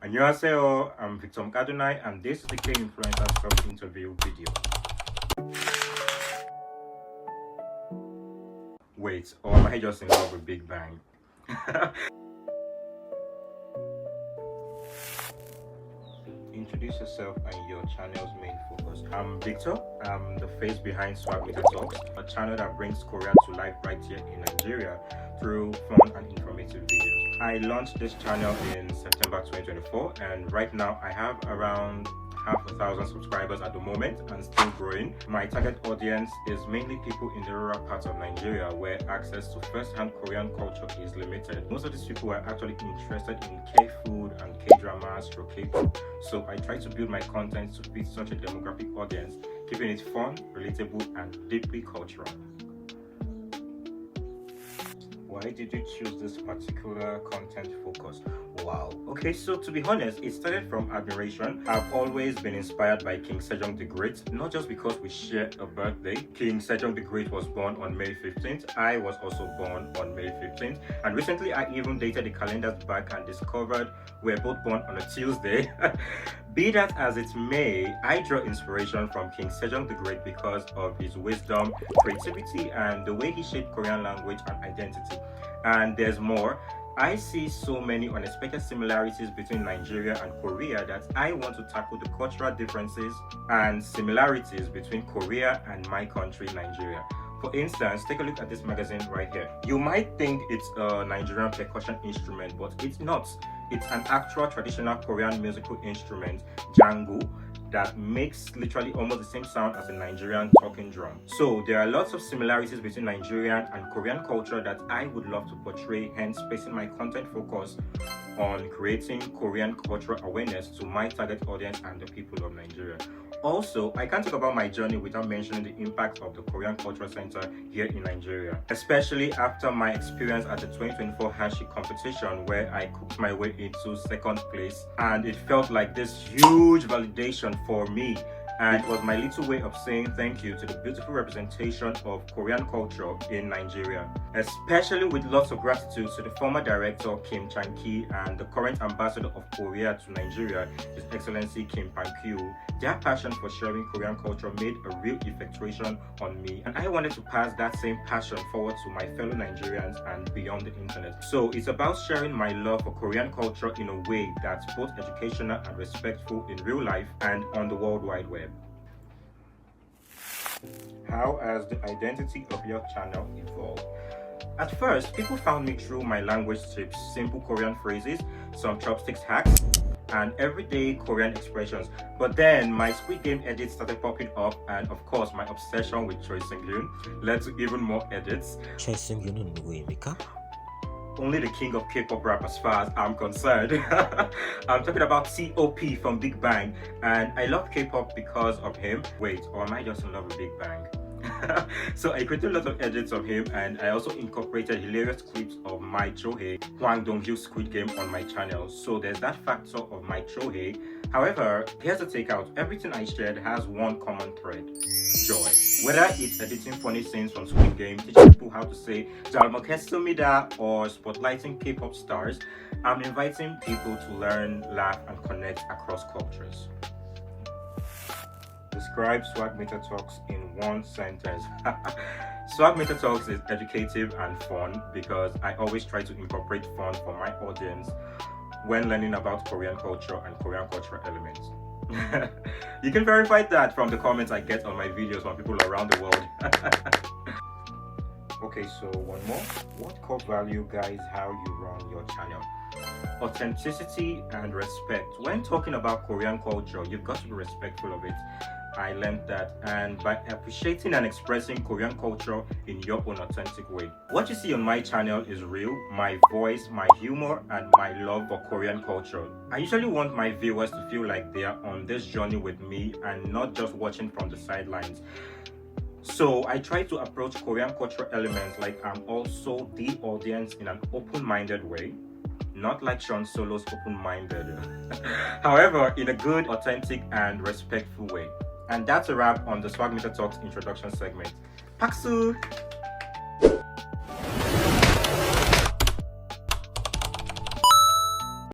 Annyeonghaseyo, I'm Victor Kadunai, and this is the K Influencer Club interview video. Wait, or am I just in love with Big Bang? Introduce yourself and your channel's main focus. I'm Victor. I'm the face behind Swag Talks, a channel that brings Korea to life right here in Nigeria through fun and informative videos. I launched this channel in September 2024, and right now I have around 500,000 subscribers at the moment and still growing. My target audience is mainly people in the rural parts of Nigeria where access to first-hand Korean culture is limited. Most of these people are actually interested in K-food and K-dramas or K-pop. So I try to build my content to fit such a demographic audience, keeping it fun, relatable, and deeply cultural. Why did you choose this particular content focus? Wow. Okay, so to be honest, it started from admiration. I've always been inspired by King Sejong the Great, not just because we share a birthday. King Sejong the Great was born on May 15th. I was also born on May 15th. And recently, I even dated the calendars back and discovered we're both born on a Tuesday. Be that as it may, I draw inspiration from King Sejong the Great because of his wisdom, creativity, and the way he shaped Korean language and identity. And there's more. I see so many unexpected similarities between Nigeria and Korea that I want to tackle the cultural differences and similarities between Korea and my country, Nigeria. For instance, take a look at this magazine right here. You might think it's a Nigerian percussion instrument, but it's not. It's an actual traditional Korean musical instrument, jangu, that makes literally almost the same sound as a Nigerian talking drum. So there are lots of similarities between Nigerian and Korean culture that I would love to portray, hence placing my content focus on creating Korean cultural awareness to my target audience and the people of Nigeria. Also, I can't talk about my journey without mentioning the impact of the Korean Cultural Center here in Nigeria, especially after my experience at the 2024 handshake competition where I cooked my way into second place, and it felt like this huge validation for me. And it was my little way of saying thank you to the beautiful representation of Korean culture in Nigeria, especially with lots of gratitude to the former director Kim Chan-ki and the current ambassador of Korea to Nigeria, His Excellency Kim Pan-kyu. Their passion for sharing Korean culture made a real effectuation on me, and I wanted to pass that same passion forward to my fellow Nigerians and beyond the internet. So it's about sharing my love for Korean culture in a way that's both educational and respectful in real life and on the World Wide Web. How has the identity of your channel evolved? At first, people found me through my language tips, simple Korean phrases, some chopsticks hacks, and everyday Korean expressions. But then my Squid Game edits started popping up, and of course my obsession with Choi Seung-yoon led to even more edits. Choi Seung-yoon은 누구입니까? Only the king of K-pop rap as far as I'm concerned. I'm talking about T.O.P. from Big Bang, and I love K-pop because of him. Wait, or am I just in love with Big Bang? So I created a lot of edits of him, and I also incorporated hilarious clips of my Chohei, Hwang Dong-hyuk's Squid Game on my channel. So there's that factor of my Chohei. However, here's the takeout. Everything I shared has one common thread: joy. Whether it's editing funny scenes from Squid Game, teaching people how to say 잘 먹겠습니다, or spotlighting K-pop stars, I'm inviting people to learn, laugh, and connect across cultures. Describe Swag Meter Talks in one sentence. Swag Meter Talks is educative and fun because I always try to incorporate fun for my audience when learning about Korean culture and Korean cultural elements. You can verify that from the comments I get on my videos from people around the world. Okay, so one more. What core value guides how you run your channel? Authenticity and respect. When talking about Korean culture, you've got to be respectful of it. I learned that, and by appreciating and expressing Korean culture in your own authentic way. What you see on my channel is real, my voice, my humor, and my love for Korean culture. I usually want my viewers to feel like they are on this journey with me and not just watching from the sidelines. So I try to approach Korean cultural elements like I'm also the audience in an open-minded way. Not like Sean Solo's open-minded. However, in a good, authentic, and respectful way. And that's a wrap on the Swag Meter Talks introduction segment. Paksu!